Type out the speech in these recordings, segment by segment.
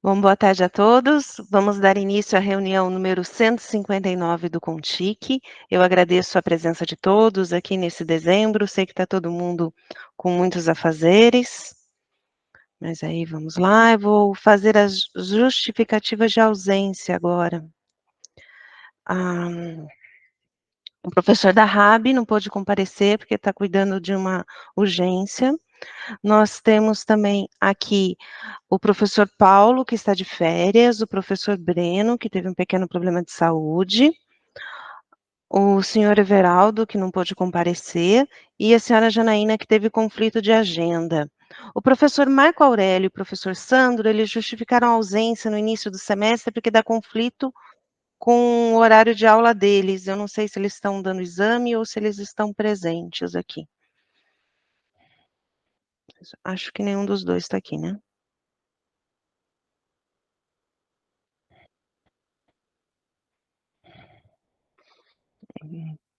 Bom, boa tarde a todos. Vamos dar início à reunião número 159 do CONTIC. Eu agradeço a presença de todos aqui nesse dezembro. Sei que está todo mundo com muitos afazeres. Mas aí vamos lá, eu vou fazer as justificativas de ausência agora. O professor da RAB não pôde comparecer porque está cuidando de uma urgência. Nós temos também aqui o professor Paulo, que está de férias, o professor Breno, que teve um pequeno problema de saúde, o senhor Everaldo, que não pôde comparecer, e a senhora Janaína, que teve conflito de agenda. O professor Marco Aurélio e o professor Sandro, eles justificaram a ausência no início do semestre porque dá conflito com o horário de aula deles. Eu não sei se eles estão dando exame ou se eles estão presentes aqui. Acho que nenhum dos dois está aqui, né?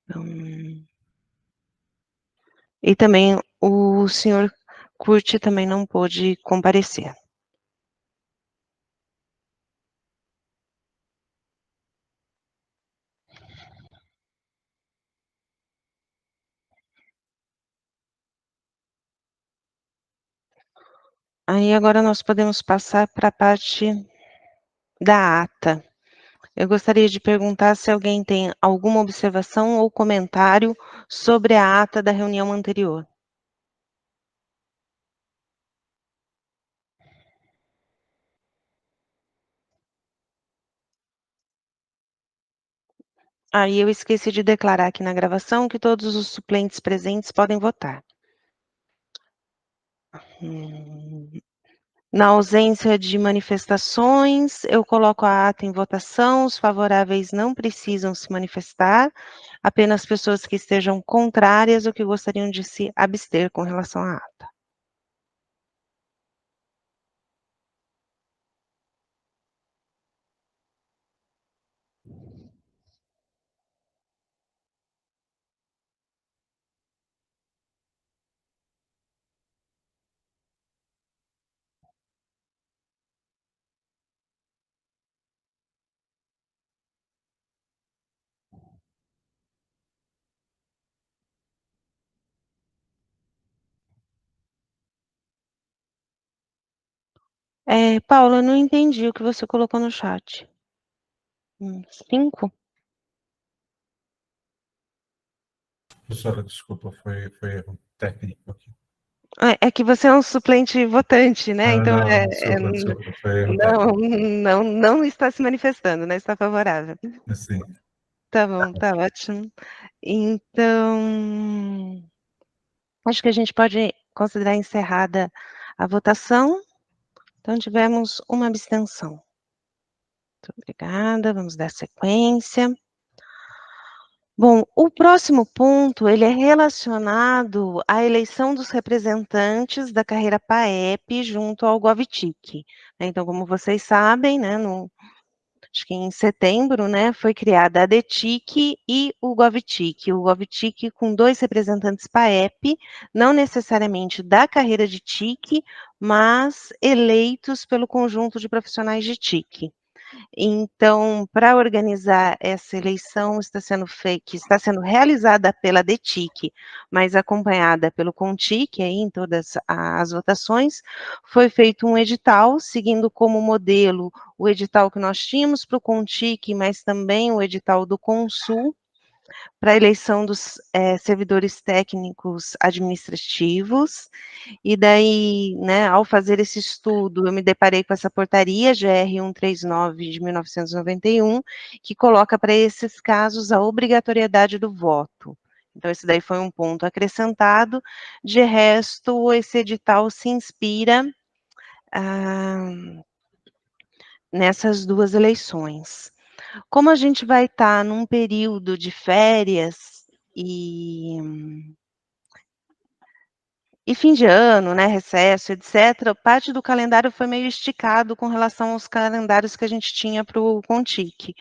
Então... E também o senhor Curti também não pôde comparecer. Aí agora nós podemos passar para a parte da ata. Eu gostaria de perguntar se alguém tem alguma observação ou comentário sobre a ata da reunião anterior. Aí eu esqueci de declarar aqui na gravação que todos os suplentes presentes podem votar. Na ausência de manifestações, eu coloco a ata em votação. Os favoráveis não precisam se manifestar, apenas pessoas que estejam contrárias ou que gostariam de se abster com relação à ata. Paula, eu não entendi o que você colocou no chat. 5? Professora, desculpa, foi erro técnico aqui. É que você é um suplente votante, né? Então, Não, desculpa, foi erro técnico. não está se manifestando, né? Está favorável. Sim. Tá bom, tá ótimo. Então, acho que a gente pode considerar encerrada a votação. Então, tivemos uma abstenção. Muito obrigada, vamos dar sequência. Bom, o próximo ponto, ele é relacionado à eleição dos representantes da carreira PAEP junto ao GovTIC. Então, como vocês sabem, né, acho que em setembro, né, foi criada a DETIC e o GovTIC. O GovTIC com 2 representantes PAEP, não necessariamente da carreira de TIC, mas eleitos pelo conjunto de profissionais de TIC. Então, para organizar essa eleição, que está sendo realizada pela DETIC, mas acompanhada pelo CONTIC, aí em todas as votações, foi feito um edital, seguindo como modelo o edital que nós tínhamos para o CONTIC, mas também o edital do CONSUL, para a eleição dos servidores técnicos administrativos. E daí, né, ao fazer esse estudo, eu me deparei com essa portaria, GR 139 de 1991, que coloca para esses casos a obrigatoriedade do voto. Então, esse daí foi um ponto acrescentado. De resto, esse edital se inspira nessas 2 eleições. Como a gente vai estar num período de férias E fim de ano, né, recesso, etc., parte do calendário foi meio esticado com relação aos calendários que a gente tinha para o Contic.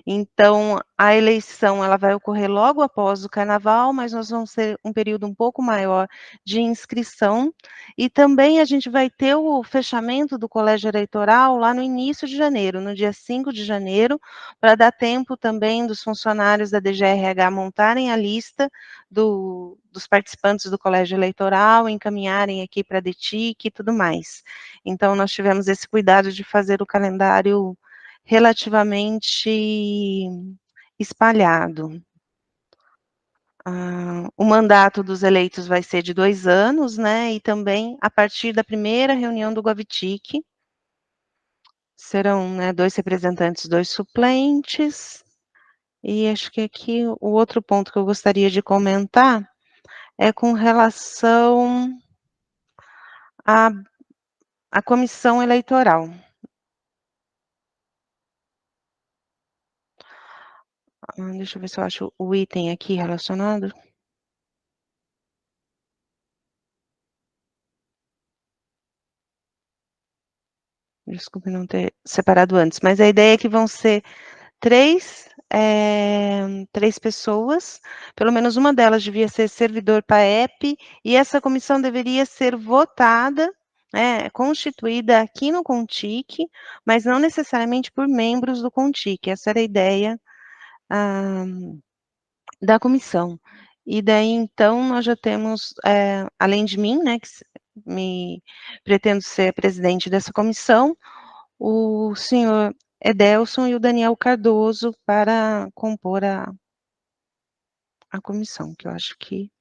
Então, a eleição ela vai ocorrer logo após o carnaval, mas nós vamos ter um período um pouco maior de inscrição, e também a gente vai ter o fechamento do colégio eleitoral lá no início de janeiro, no dia 5 de janeiro, para dar tempo também dos funcionários da DGRH montarem a lista dos participantes do colégio eleitoral, encaminharem aqui para a DETIC e tudo mais. Então, nós tivemos esse cuidado de fazer o calendário relativamente espalhado. O mandato dos eleitos vai ser de 2 anos, né, e também a partir da primeira reunião do GovTIC, serão, né, 2 representantes, 2 suplentes, e acho que aqui o outro ponto que eu gostaria de comentar é com relação à comissão eleitoral. Deixa eu ver se eu acho o item aqui relacionado. Desculpe não ter separado antes, mas a ideia é que vão ser 3 pessoas, pelo menos uma delas devia ser servidor PAEP, e essa comissão deveria ser votada, né, constituída aqui no Contic, mas não necessariamente por membros do Contic, essa era a ideia da comissão. E daí, então, nós já temos, além de mim, né, que pretendo ser presidente dessa comissão, o senhor Edelson e o Daniel Cardoso para compor a comissão, que eu acho que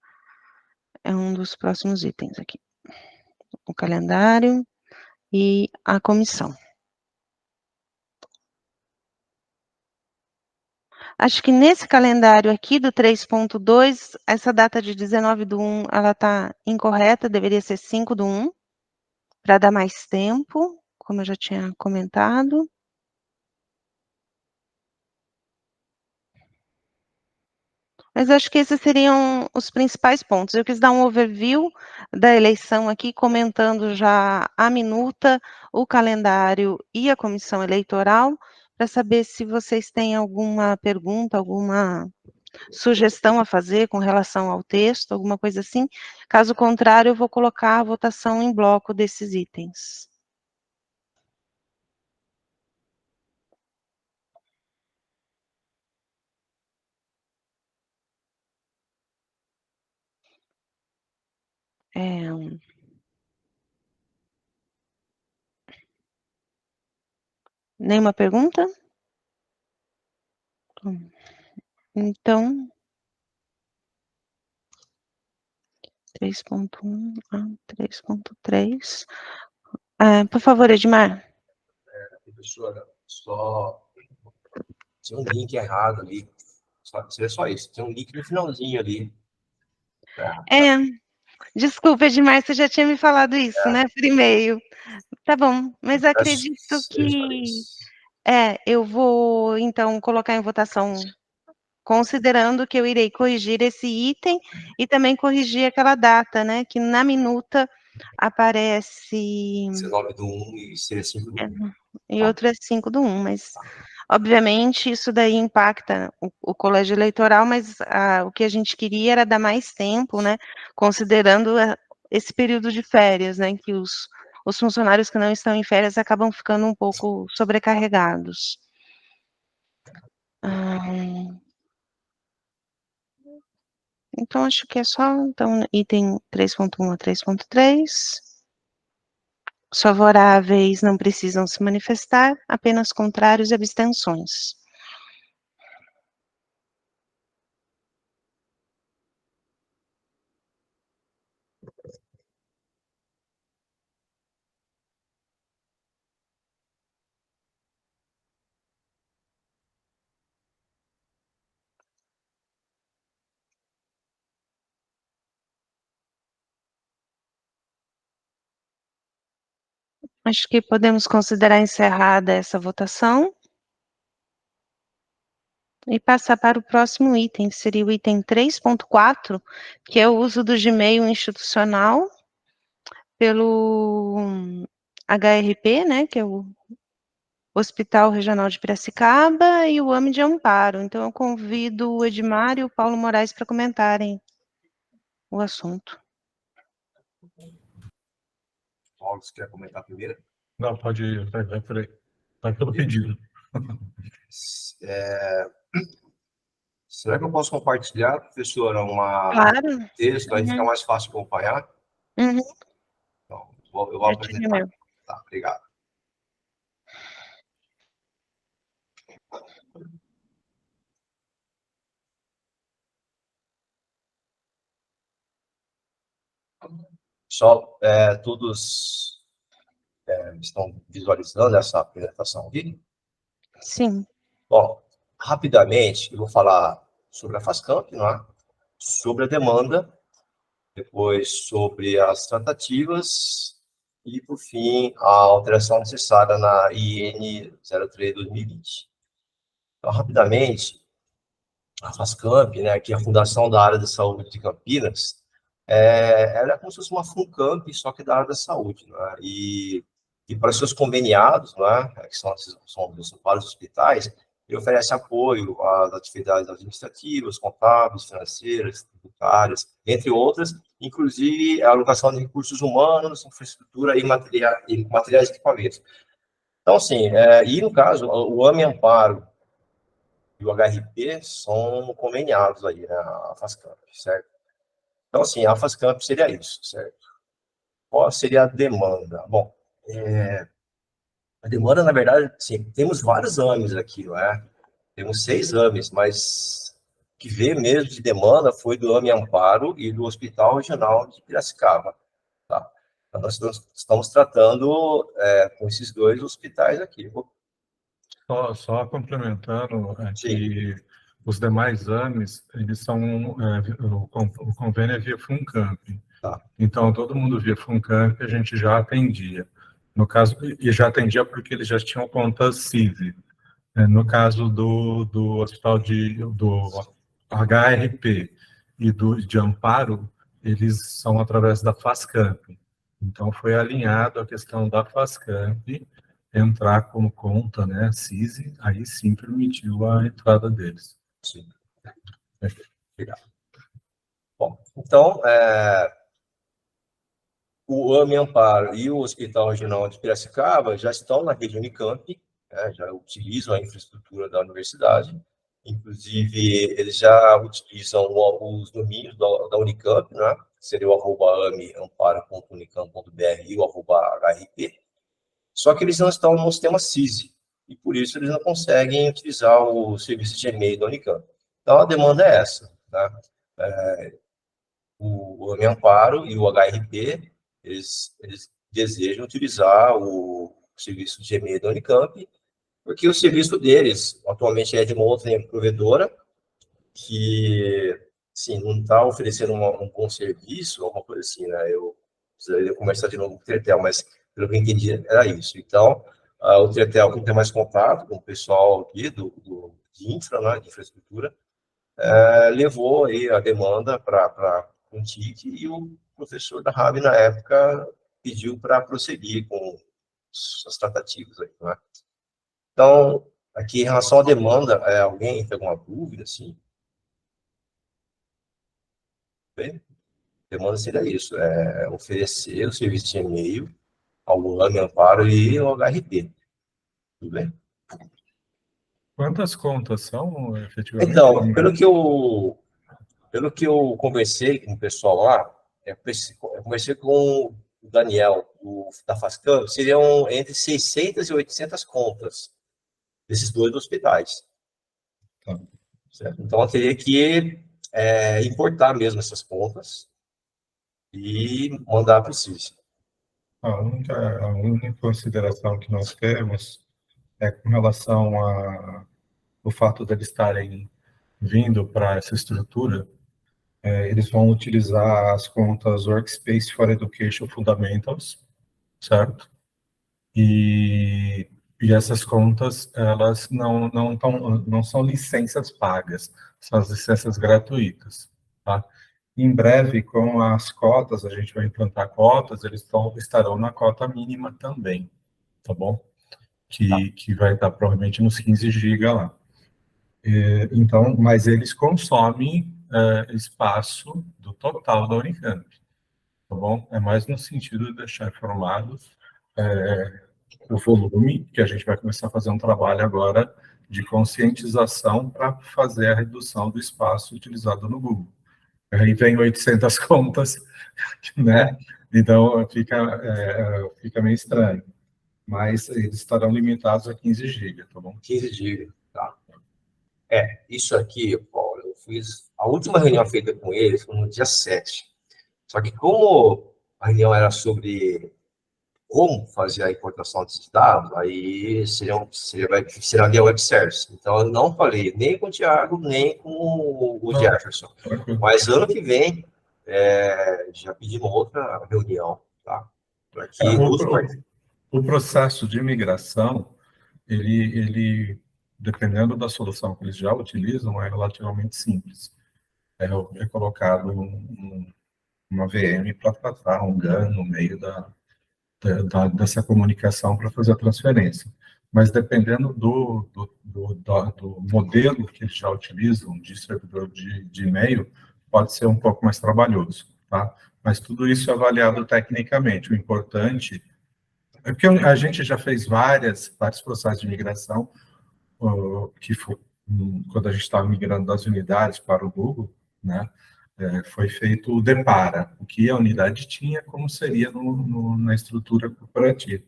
é um dos próximos itens aqui. O calendário e a comissão. Acho que nesse calendário aqui do 3.2, essa data de 19/1, ela está incorreta, deveria ser 5/1, para dar mais tempo, como eu já tinha comentado. Mas acho que esses seriam os principais pontos. Eu quis dar um overview da eleição aqui, comentando já a minuta, o calendário e a comissão eleitoral, para saber se vocês têm alguma pergunta, alguma sugestão a fazer com relação ao texto, alguma coisa assim. Caso contrário, eu vou colocar a votação em bloco desses itens. Nenhuma pergunta? Então, 3.1 a 3.3. Por favor, Edmar. Professora, só tinha um link errado ali. Seria só isso. Tem um link no finalzinho ali. Desculpa, Edmar, você já tinha me falado isso, né, por e-mail. Tá bom, mas acredito que eu vou, então, colocar em votação, considerando que eu irei corrigir esse item e também corrigir aquela data, né, que na minuta aparece... 19/1 e seria 5/1. E outro é 5/1, mas, obviamente, isso daí impacta o colégio eleitoral, mas o que a gente queria era dar mais tempo, né, considerando esse período de férias, né, em que os funcionários que não estão em férias acabam ficando um pouco sobrecarregados. Então, acho que é só, então, item 3.1 a 3.3. Os favoráveis não precisam se manifestar, apenas contrários e abstenções. Acho que podemos considerar encerrada essa votação e passar para o próximo item, que seria o item 3.4, que é o uso do Gmail institucional. pelo HRP, né, que é o Hospital Regional de Piracicaba, e o AME de Amparo. Então, eu convido o Edmar e o Paulo Moraes para comentarem o assunto. Paulo, você quer comentar primeiro? Não, pode ir, vai por aí. Vai pelo pedido. Será que eu posso compartilhar, professora, Claro. texto, aí fica mais fácil acompanhar? Uhum. Então, eu vou Já tive apresentar. meu. Tá, obrigado. Pessoal, todos estão visualizando essa apresentação aqui? Sim. Bom, rapidamente, eu vou falar sobre a FASCAMP, não é? Sobre a demanda, depois sobre as tratativas e, por fim, a alteração necessária na IN 03/2020. Então, rapidamente, a FASCAMP, né, que é a Fundação da Área de Saúde de Campinas, ela é como se fosse uma FUNCAMP, só que da área da saúde, né? E para seus conveniados, né, que são vários hospitais, ele oferece apoio às atividades administrativas, contábeis, financeiras, tributárias, entre outras, inclusive a alocação de recursos humanos, infraestrutura e materiais e equipamentos. Então, assim, e no caso, o AME Amparo e o HRP são conveniados aí, né, a FASCAMP, certo? Então, assim, a FASCAMP seria isso, certo? Qual seria a demanda? Bom, a demanda, na verdade, sim, temos vários AMEs aqui, não é? Temos 6 AMEs, mas o que veio mesmo de demanda foi do AME Amparo e do Hospital Regional de Piracicaba, tá? Então, nós estamos tratando com esses 2 hospitais aqui. Só complementando, Sim. que os demais AMEs, eles são, o convênio é via FUNCAMP. Tá. Então, todo mundo via FUNCAMP, a gente já atendia. No caso, e já atendia porque eles já tinham conta CISI. No caso do hospital do HRP e de Amparo, eles são através da FASCAMP. Então, foi alinhado a questão da FASCAMP entrar como conta, né, CISI, aí sim permitiu a entrada deles. Sim. Obrigado. Bom, então, o AME Amparo e o Hospital Regional de Piracicaba já estão na rede Unicamp, né, já utilizam a infraestrutura da universidade, inclusive eles já utilizam os domínios da Unicamp, né, que seria o @ameamparo.unicamp.br e o @HRP, só que eles não estão no sistema CISI, e por isso eles não conseguem utilizar o serviço de e-mail da Unicamp. Então, a demanda é essa, tá? O AME Amparo e o HRP, eles desejam utilizar o serviço de e-mail da Unicamp, porque o serviço deles atualmente é de uma outra provedora que, sim, não está oferecendo um bom serviço, alguma coisa assim, né? Eu precisaria conversar de novo com o Tretel, mas pelo que eu entendi era isso. Então, o Tretel, que tem mais contato com o pessoal aqui de infra, né, de infraestrutura, levou aí a demanda para um TIC, e o professor da RAB, na época, pediu para prosseguir com as tratativas aí, né? Então, aqui em relação à demanda, alguém tem alguma dúvida, assim? Bem, demanda seria isso, oferecer o serviço de e-mail ao AME Amparo e ao HRP, tudo bem? Quantas contas são, efetivamente? Então, pelo que eu conversei com o pessoal lá, eu conversei com o Daniel, da FASCAMP, seriam entre 600 e 800 contas desses 2 hospitais. Tá. Certo? Então, eu teria que importar mesmo essas contas e mandar para o CIS. A única consideração que nós temos é com relação ao fato de eles estarem vindo para essa estrutura, eles vão utilizar as contas Workspace for Education Fundamentals, certo? E essas contas, elas não são licenças pagas, são as licenças gratuitas, tá? Em breve, com as cotas, a gente vai implantar cotas, eles estarão na cota mínima também, tá bom? Que vai estar provavelmente nos 15 GB lá. Então, mas eles consomem espaço do total da Unicamp, tá bom? É mais no sentido de deixar informados o volume, que a gente vai começar a fazer um trabalho agora de conscientização para fazer a redução do espaço utilizado no Google. Aí vem 800 contas, né? Então fica meio estranho. Mas eles estarão limitados a 15 GB, tá bom? 15 GB, tá. Isso aqui, Paulo, eu fiz... A última reunião feita com eles foi no dia 7. Só que como a reunião era sobre como fazer a importação desses dados, aí será via web service. Então, eu não falei nem com o Thiago, nem com o Jefferson. Mas ano que vem, já pedi uma outra reunião, tá? O processo de migração, ele, dependendo da solução que eles já utilizam, é relativamente simples. É colocado uma VM para tratar um GAN no meio dessa comunicação para fazer a transferência. Mas dependendo do modelo que eles já utilizam, de servidor de e-mail, pode ser um pouco mais trabalhoso, tá? Mas tudo isso é avaliado tecnicamente. O importante é porque a gente já fez vários processos de migração, que foi quando a gente estava migrando das unidades para o Google, né? Foi feito o depara, o que a unidade tinha, como seria na estrutura corporativa.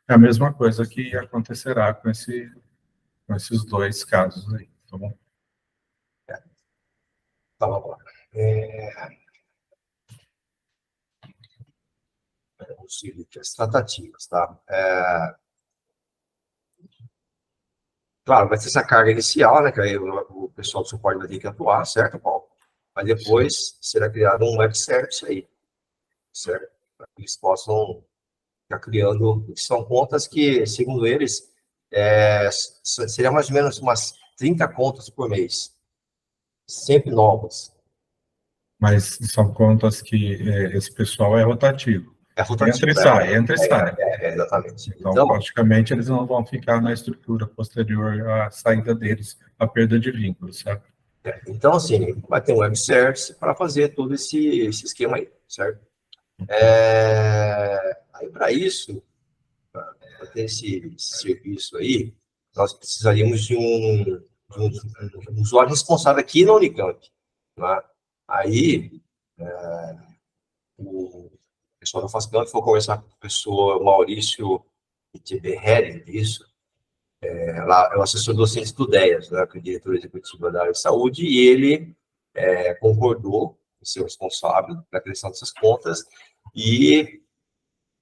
É a mesma coisa que acontecerá com esses dois casos aí, tá bom? Tá bom. Vamos seguir aqui as tratativas, tá? Claro, vai ter essa carga inicial, né? Que aí o pessoal do suporte vai ter que atuar, certo, Paulo? Mas depois será criado um web service aí, certo? Para que eles possam ficar criando, são contas que, segundo eles, seria mais ou menos umas 30 contas por mês, sempre novas. Mas são contas que esse pessoal é rotativo. É rotativo. Entra e sai. Exatamente. Então, praticamente, eles não vão ficar na estrutura posterior à saída deles, a perda de vínculos, certo? Então, assim, vai ter um web service para fazer todo esse esquema aí, certo? Aí, para isso, para ter esse serviço aí, nós precisaríamos de um usuário responsável aqui na Unicamp. Né? Aí, o pessoal da FASCAMP foi conversar com o professor Maurício Itiberhelli, isso. Lá é o assessor docente do DEAS, né, que é o diretor executivo da área de saúde, e ele concordou em ser o responsável pela criação dessas contas,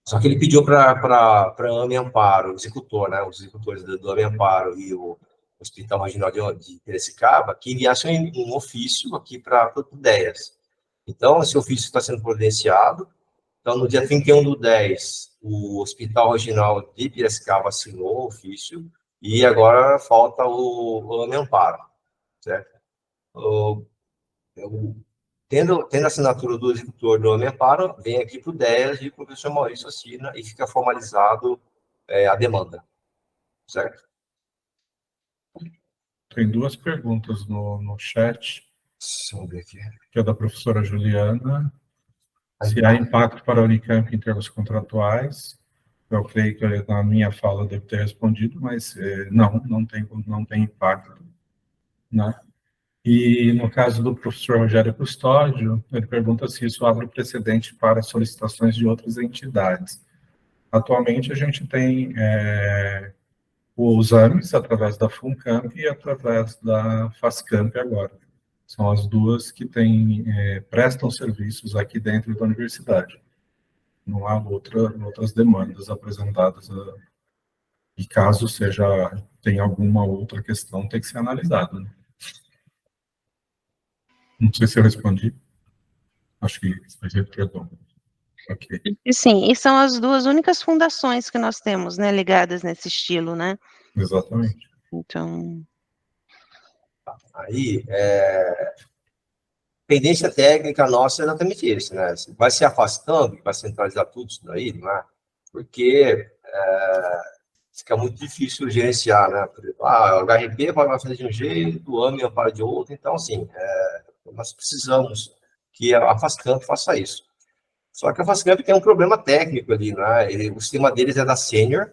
só que ele pediu para a AME Amparo, o executor, né, os executores do AME Amparo e o Hospital Regional de Piracicaba, que enviassem um ofício aqui para o DEAS. Então, esse ofício está sendo providenciado. Então, no dia 31/10, o Hospital Regional de Piracicaba assinou o ofício, e agora falta o AME Amparo, certo? Tendo a assinatura do executor do AME Amparo, vem aqui para o DEAS e o professor Maurício assina e fica formalizado a demanda, certo? Tem duas perguntas no chat. Vamos ver aqui. Que é da professora Juliana. Se há impacto para a Unicamp em termos contratuais, eu creio que na minha fala eu devo ter respondido, mas não tem impacto, né? E no caso do professor Rogério Custódio, ele pergunta se isso abre precedente para solicitações de outras entidades. Atualmente a gente tem os AMES através da FUNCAMP e através da FASCAMP agora. São as duas que prestam serviços aqui dentro da universidade. Não há outras demandas apresentadas. E caso tenha alguma outra questão, tem que ser analisada. Né? Não sei se eu respondi. Acho que perdão. Okay. Sim, e são as duas únicas fundações que nós temos, né, ligadas nesse estilo, né? Exatamente. Então... Aí, pendência técnica nossa é exatamente isso, né? Vai se afastando, vai centralizar tudo isso daí, não é? Porque fica muito difícil gerenciar, né? Por exemplo, o HRP vai fazer de um jeito, o AMIA para de outro, então, assim, nós precisamos que a Fascamp faça isso. Só que a Fascamp tem um problema técnico ali, né? O sistema deles é da Senior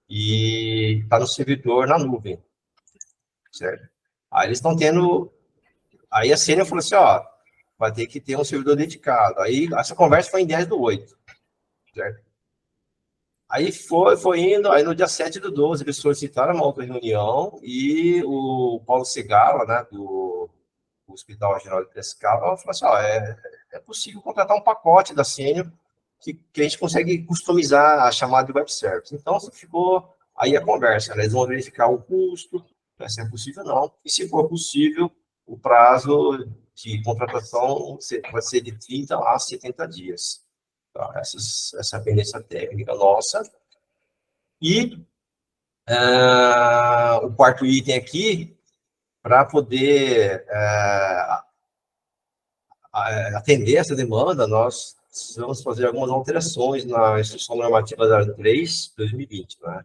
e está no servidor na nuvem, certo? Aí eles estão tendo... Aí a Senior falou assim, ó, vai ter que ter um servidor dedicado. Aí essa conversa foi em 10/8, certo? Aí foi indo, aí no dia 7/12 eles solicitaram uma outra reunião e o Paulo Segala, né, do Hospital Geral de Piracicaba, falou assim, é possível contratar um pacote da Senior que a gente consegue customizar a chamada de web service. Então, ficou aí a conversa, né? Eles vão verificar o custo, se é possível ou não, e se for possível, o prazo de contratação vai ser de 30 a 70 dias. Tá? Essa é a pendência técnica nossa. E o quarto item aqui, para poder atender essa demanda, nós precisamos fazer algumas alterações na Instrução Normativa 03/2020, né?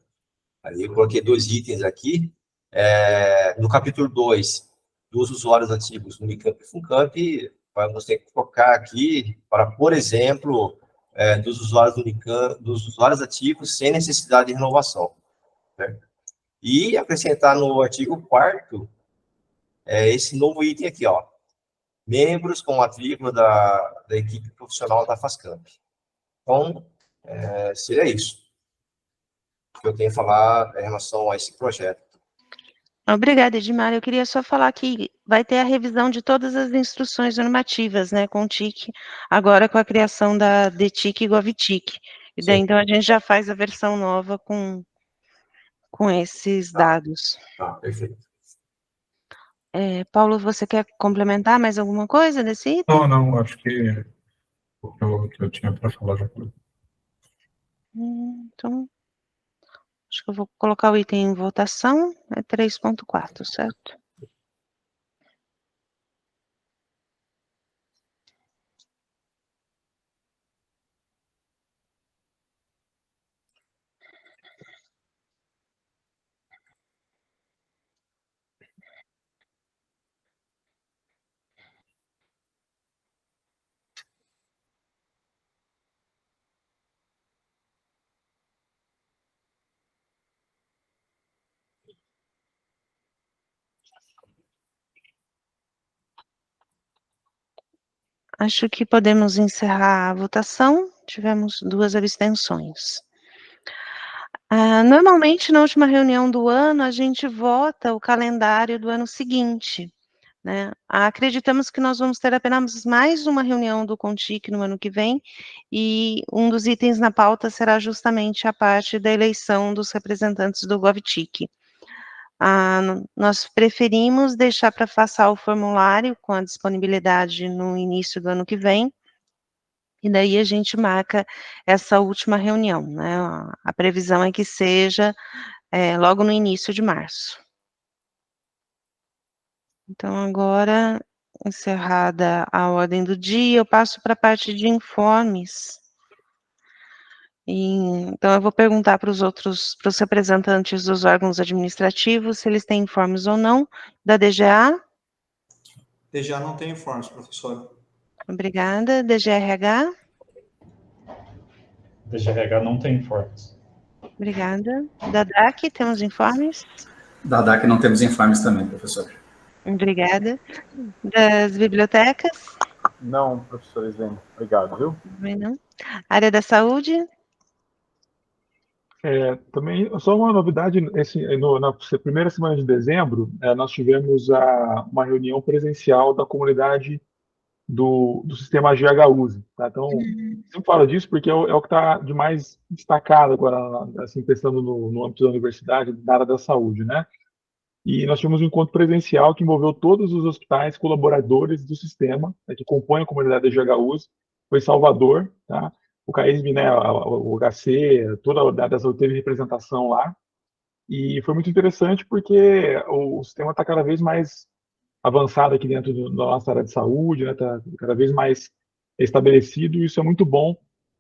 Aí eu coloquei 2 itens aqui. No capítulo 2, dos usuários ativos no Unicamp e Funcamp, vamos ter que colocar aqui, para, por exemplo, dos usuários do Unicamp, dos usuários ativos sem necessidade de renovação, né? E acrescentar no artigo 4º esse novo item aqui, ó, membros com matrícula da equipe profissional da Fascamp. Então, seria isso que eu tenho a falar em relação a esse projeto. Obrigada, Edmar. Eu queria só falar que vai ter a revisão de todas as instruções normativas, né, com o TIC, agora com a criação da DTIC e GovTIC. E daí, então, a gente já faz a versão nova com esses dados. Perfeito. Paulo, você quer complementar mais alguma coisa desse item? Não, acho que o que eu tinha para falar já falei. Então, acho que eu vou colocar o item em votação, 3.4, certo? Acho que podemos encerrar a votação. Tivemos 2 abstenções. Normalmente, na última reunião do ano, a gente vota o calendário do ano seguinte, né? Acreditamos que nós vamos ter apenas mais uma reunião do CONTIC no ano que vem, e um dos itens na pauta será justamente a parte da eleição dos representantes do GovTIC. Nós preferimos deixar para passar o formulário com a disponibilidade no início do ano que vem, e daí a gente marca essa última reunião, né? A previsão é que seja logo no início de março. Então, agora, encerrada a ordem do dia, eu passo para a parte de informes. Então, eu vou perguntar para os representantes dos órgãos administrativos se eles têm informes ou não, da DGA. DGA não tem informes, professora. Obrigada. DGRH? DGRH não tem informes. Obrigada. Da DAC, temos informes? Da DAC não temos informes também, professor. Obrigada. Das bibliotecas? Não, professor Isene. Obrigado, viu? Também não. Área da saúde? Também, só uma novidade, na primeira semana de dezembro, nós tivemos uma reunião presencial da comunidade do sistema GHUSE, tá? Então, sempre falo disso porque é o que está de mais destacado agora, assim, pensando no âmbito da universidade, da área da saúde, né? E nós tivemos um encontro presencial que envolveu todos os hospitais colaboradores do sistema, né, que compõem a comunidade da GHUSE, foi em Salvador, tá? O CAISB, né, o HC, toda a área da saúde teve representação lá, e foi muito interessante porque o sistema está cada vez mais avançado aqui dentro da nossa área de saúde, né? Está cada vez mais estabelecido, e isso é muito bom,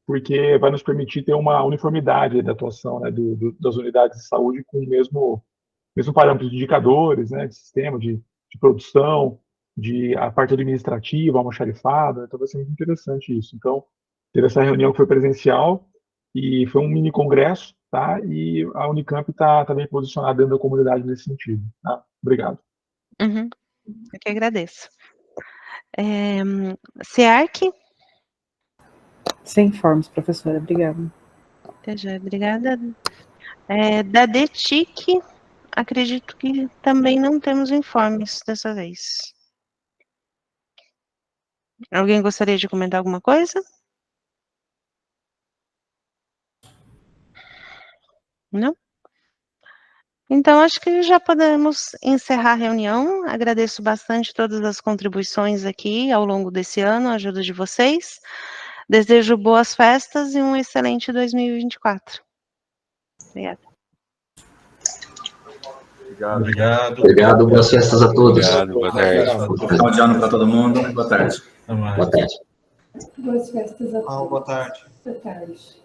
porque vai nos permitir ter uma uniformidade da atuação, né, das unidades de saúde com o mesmo parâmetro de indicadores, né, de sistema de produção, a parte administrativa, almoxarifada, então vai ser muito interessante isso. Então, teve essa reunião que foi presencial, e foi um mini congresso, tá? E a Unicamp está bem posicionada dentro da comunidade nesse sentido. Tá? Obrigado. Uhum. Eu que agradeço. SEARC? Sem informes, professora. Obrigada. Obrigada. Da DETIC, acredito que também não temos informes dessa vez. Alguém gostaria de comentar alguma coisa? Não? Então, acho que já podemos encerrar a reunião. Agradeço bastante todas as contribuições aqui ao longo desse ano, a ajuda de vocês. Desejo boas festas e um excelente 2024. Obrigada. Obrigado. Obrigado, boas festas a todos. Obrigado, boa tarde. Final de ano para todo mundo. Boa tarde. Até mais. Boa tarde. Boas festas a todos. Boa tarde. Boa tarde.